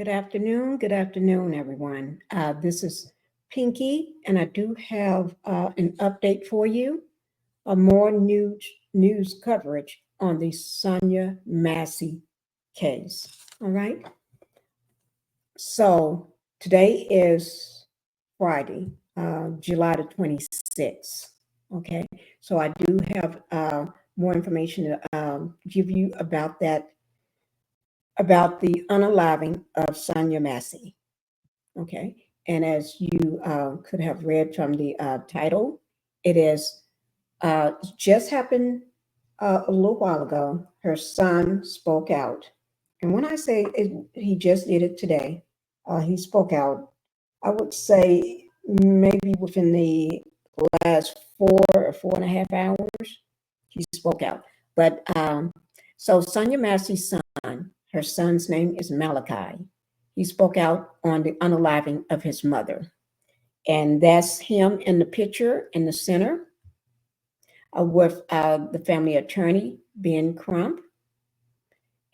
Good afternoon, everyone. This is Pinkie, and I do have an update for you. More news coverage on the Sonya Massey case. All right. So today is Friday, July the 26th. Okay. So I do have more information to give you about the unaliving of Sonya Massey. Okay. And as you could have read from the title, it is just happened a little while ago. Her son spoke out. And when I say he just did it today, he spoke out, I would say maybe within the last 4 or 4.5 hours, he spoke out. But so Sonya Massey's son, her son's name is Malachi. He spoke out on the unaliving of his mother. And that's him in the picture in the center with the family attorney, Ben Crump.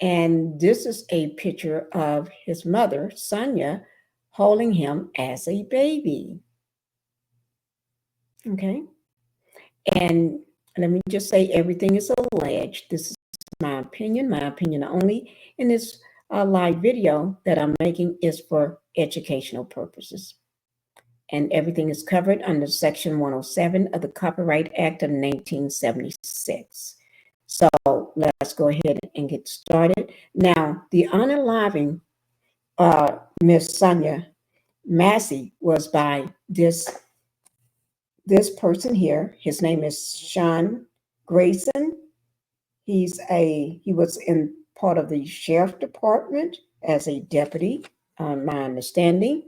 And this is a picture of his mother, Sonya, holding him as a baby. Okay. And let me just say everything is alleged. This is my opinion only. And this live video that I'm making is for educational purposes. And everything is covered under Section 107 of the Copyright Act of 1976. So let's go ahead and get started. Now, the unaliving Miss Sonya Massey was by this person here. His name is Sean Grayson. He was in part of the sheriff department as a deputy, my understanding.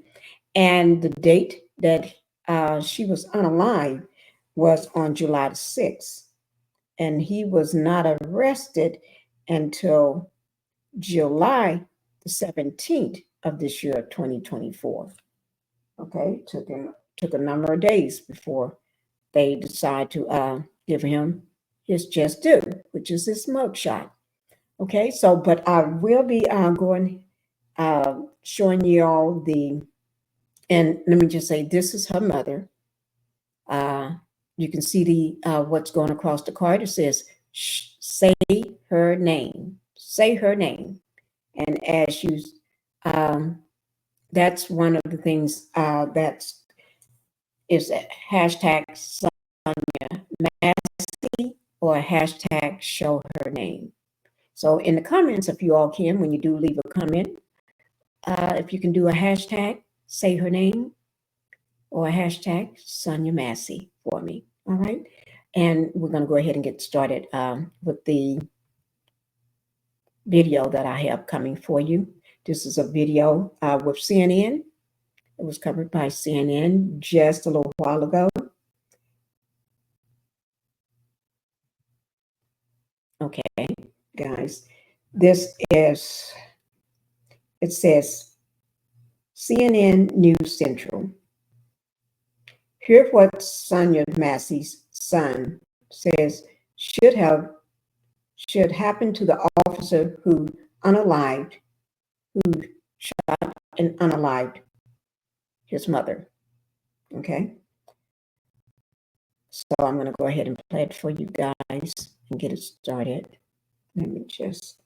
And the date that she was unalived was on July the 6th. And he was not arrested until July the 17th of this year, 2024. Okay, took a number of days before they decide to give him his just due, which is his mugshot. Okay, so but I will be showing you all and let me just say, this is her mother. You can see what's going across the card. It says, say her name. Say her name. And as you, that's one of the things is a hashtag Sonya Massey or a hashtag show her name. So in the comments, if you all can, when you do leave a comment, if you can do a hashtag, say her name, or a hashtag Sonya Massey for me. All right. And we're going to go ahead and get started with the video that I have coming for you. This is a video with CNN. It was covered by CNN just a little while ago. Okay, guys, it says CNN News Central. Here's what Sonya Massey's son says should happen to the officer who shot and unalived his mother. Okay. So I'm going to go ahead and play it for you guys and get it started. Let me just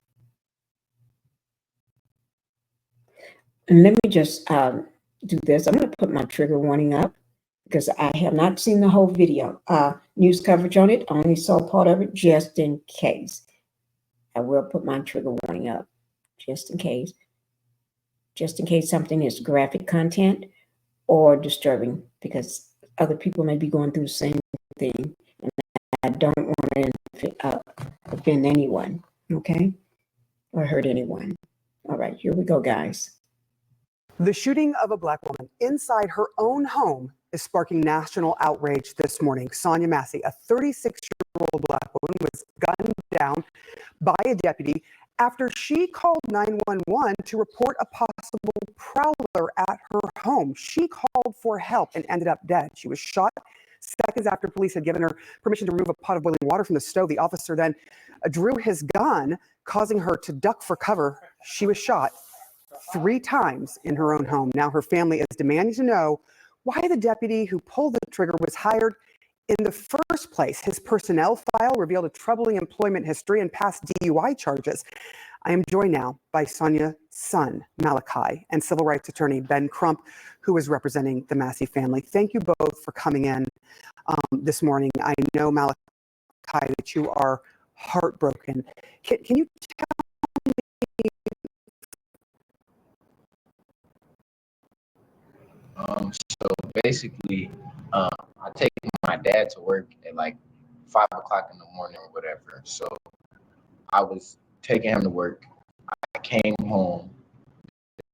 do this. I'm going to put my trigger warning up because I have not seen the whole video. News coverage on it. I only saw part of it just in case. I will put my trigger warning up just in case. Just in case something is graphic content or disturbing, because other people may be going through the same thing. And I don't want to offend anyone, okay? Or hurt anyone. All right, here we go, guys. The shooting of a Black woman inside her own home is sparking national outrage this morning. Sonya Massey, a 36-year-old Black woman, was gunned down by a deputy after she called 911 to report a possible prowler at her home. She called for help and ended up dead. She was shot seconds after police had given her permission to remove a pot of boiling water from the stove. The officer then drew his gun, causing her to duck for cover. She was shot 3 times in her own home. Now her family is demanding to know why the deputy who pulled the trigger was hired in the first place. His personnel file revealed a troubling employment history and past DUI charges. I am joined now by Sonya's son, Malachi, and civil rights attorney Ben Crump, who is representing the Massey family. Thank you both for coming in this morning. I know, Malachi, that you are heartbroken. Can you So basically, I take my dad to work at like 5 o'clock in the morning or whatever. So I was taking him to work. I came home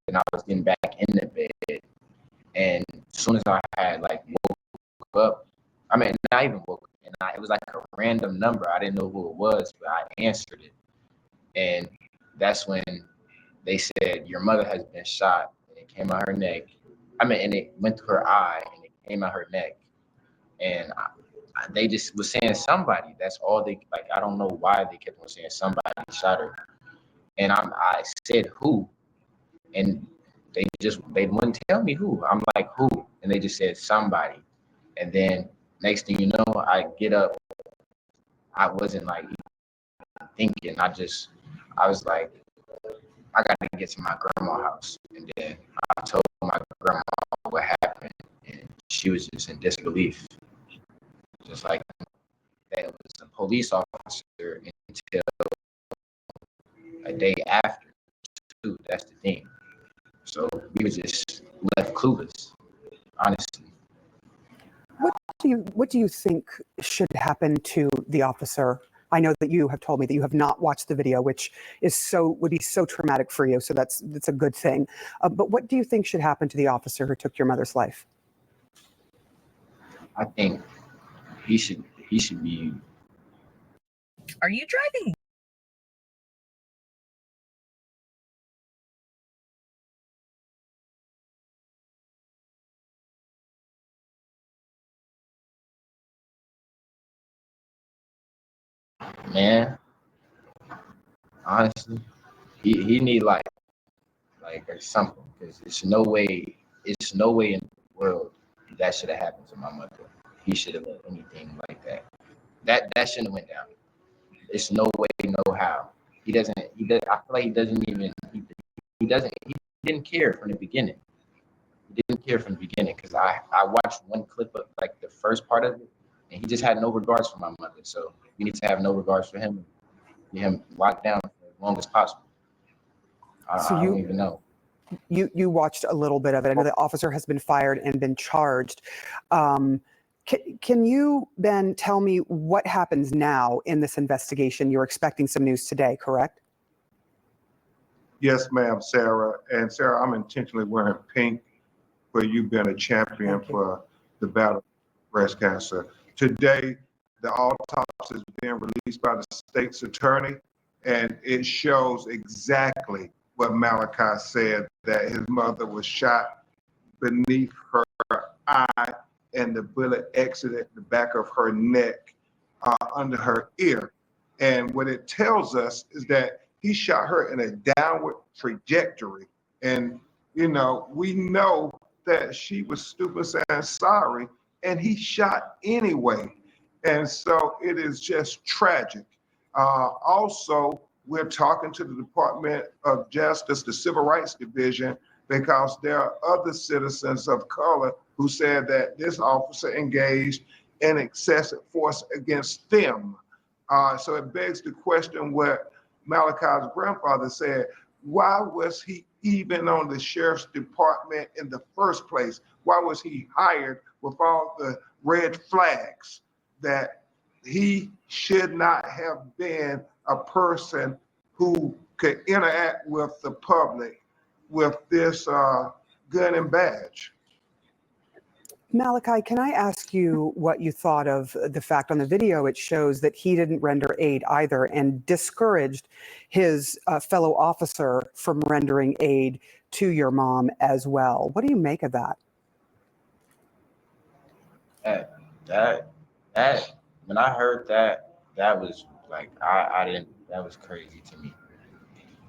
and I was getting back in the bed. And as soon as I had like woke up, I mean, not even woke up, and it was like a random number. I didn't know who it was, but I answered it. And that's when they said, your mother has been shot. And it came out her neck. And it went through her eye and it came out her neck. And they just was saying somebody. That's all they, like, I don't know why they kept on saying somebody shot her. And I said who, and they wouldn't tell me who. I'm like, who? And they just said somebody. And then next thing you know, I get up. I wasn't like thinking. I was like, I got to get to my grandma's house. And then I told my grandma what happened, and she was just in disbelief. Just like that it was a police officer until a day after, too. That's the thing. So we were just left clueless, honestly. What do you think should happen to the officer? I know that you have told me that you have not watched the video, which would be so traumatic for you. So that's a good thing. But what do you think should happen to the officer who took your mother's life? I think he should be. Are you driving? Man, honestly, he need like or something, because it's no way in the world that should have happened to my mother. He should have let anything like that. That shouldn't have went down. It's no way, no how. He doesn't. I feel like he doesn't even. He doesn't. He didn't care from the beginning. He didn't care from the beginning, because I watched one clip of like the first part of it, and he just had no regards for my mother. So we need to have no regards for him. Get him locked down for as long as possible. I don't even know. You watched a little bit of it. I know the officer has been fired and been charged. Can you, Ben, tell me what happens now in this investigation? You're expecting some news today, correct? Yes, ma'am, Sarah. And Sarah, I'm intentionally wearing pink for you being a champion for the battle of breast cancer. Today, the autopsy is being released by the state's attorney, and it shows exactly what Malachi said, that his mother was shot beneath her eye and the bullet exited the back of her neck under her ear. And what it tells us is that he shot her in a downward trajectory. And, we know that she was stupid saying sorry, and he shot anyway. And so it is just tragic. Also, we're talking to the Department of Justice, the Civil Rights Division, because there are other citizens of color who said that this officer engaged in excessive force against them. So it begs the question what Malachi's grandfather said. Why was he even on the sheriff's department in the first place? Why was he hired with all the red flags that he should not have been a person who could interact with the public with this gun and badge? Malachi, can I ask you what you thought of the fact on the video it shows that he didn't render aid either and discouraged his fellow officer from rendering aid to your mom as well? What do you make of that? That when I heard that was like I didn't, that was crazy to me.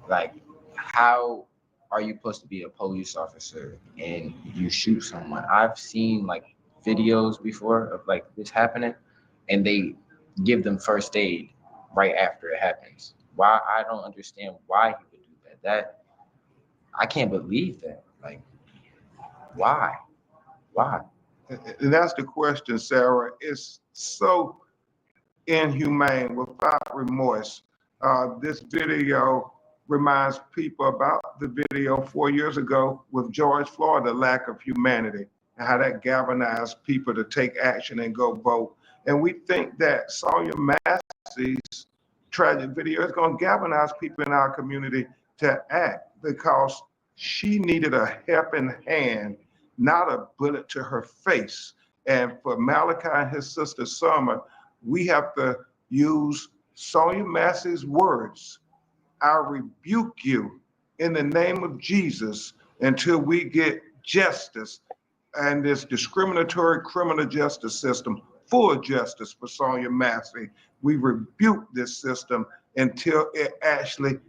Like, how are you supposed to be a police officer and you shoot someone? I've seen like videos before of like this happening, and they give them first aid right after it happens. Why? I don't understand why he would do that. That I can't believe that. Like, why? Why? And that's the question, Sarah. It's so inhumane, without remorse. This video reminds people about the video 4 years ago with George Floyd, the lack of humanity, and how that galvanized people to take action and go vote. And we think that Sonya Massey's tragic video is going to galvanize people in our community to act, because she needed a helping hand, not a bullet to her face. And for Malachi and his sister Summer, we have to use Sonya Massey's words. I rebuke you in the name of Jesus until we get justice and this discriminatory criminal justice system, full justice for Sonya Massey. We rebuke this system until it actually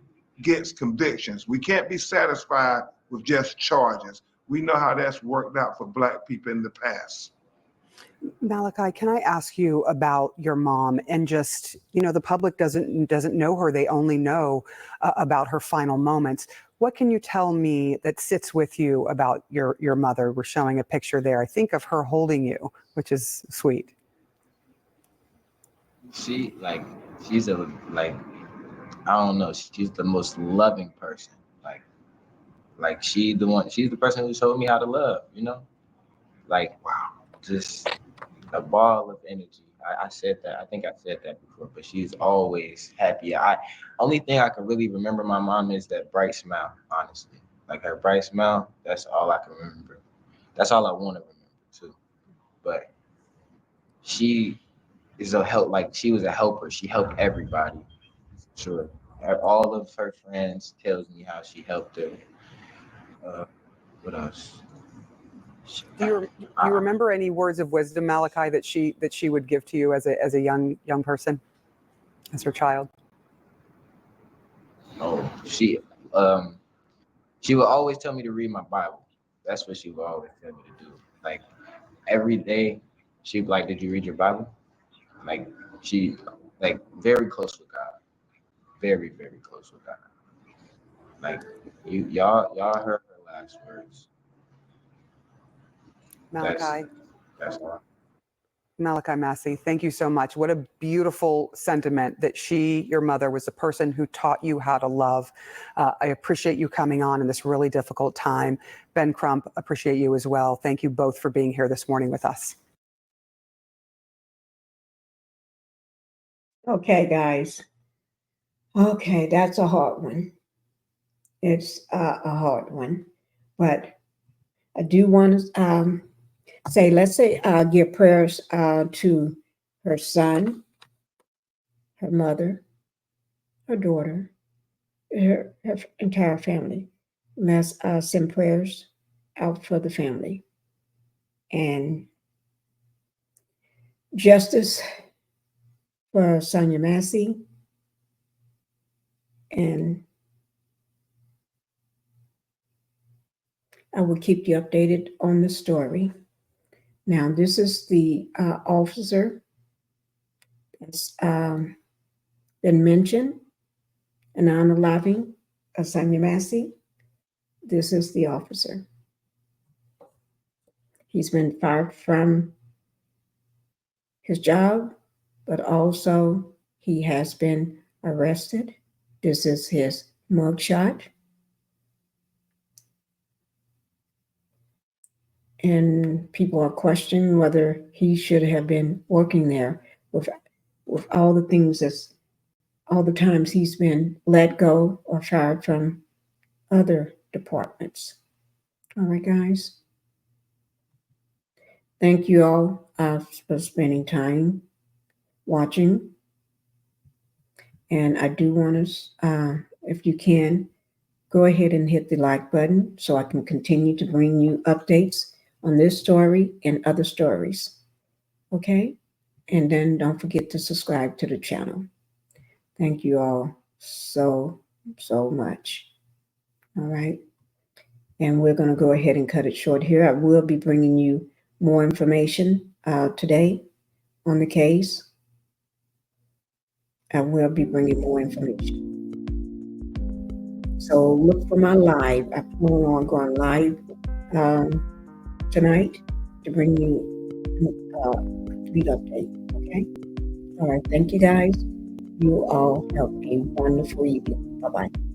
gets convictions. We can't be satisfied with just charges. We know how that's worked out for Black people in the past. Malachi, can I ask you about your mom? And just, the public doesn't know her. They only know about her final moments. What can you tell me that sits with you about your mother? We're showing a picture there, I think, of her holding you, which is sweet. She's a I don't know. She's the most loving person. She's the person who showed me how to love. Wow, just a ball of energy. I said that. I think I said that before, but she's always happy. Only thing I can really remember my mom is that bright smile, honestly. Like her bright smile, that's all I can remember. That's all I want to remember too. But she is a help, like she was a helper. She helped everybody. Sure. All of her friends tells me how she helped them. What else? Do you remember any words of wisdom, Malachi, that she would give to you as a young person, as her child? Oh, she would always tell me to read my Bible. That's what she would always tell me to do. Like every day, she'd be like, "Did you read your Bible?" Like she, like very close with God, very very close with God. Like y'all heard her last words. Malachi. That's all. Malachi Massey, thank you so much. What a beautiful sentiment that your mother, was the person who taught you how to love. I appreciate you coming on in this really difficult time. Ben Crump, appreciate you as well. Thank you both for being here this morning with us. Okay, guys. Okay, that's a hard one. It's a hard one. But I do want to let's give prayers to her son, her mother, her daughter, her entire family. Let's send prayers out for the family. And justice for Sonya Massey. And I will keep you updated on the story. Now, this is the officer that's been mentioned, an honor living of Sonya Massey. This is the officer. He's been fired from his job, but also he has been arrested. This is his mugshot. And people are questioning whether he should have been working there with all the things all the times he's been let go or fired from other departments. All right, guys. Thank you all for spending time watching. And I do want to, if you can, go ahead and hit the like button so I can continue to bring you updates on this story and other stories. Okay? And then don't forget to subscribe to the channel. Thank you all so much. All right. And we're going to go ahead and cut it short here. I will be bringing you more information today on the case. I will be bringing more information. So look for my live. I plan on going live tonight to bring you a complete update. Okay. All right. Thank you guys. You all have a wonderful evening. Bye-bye.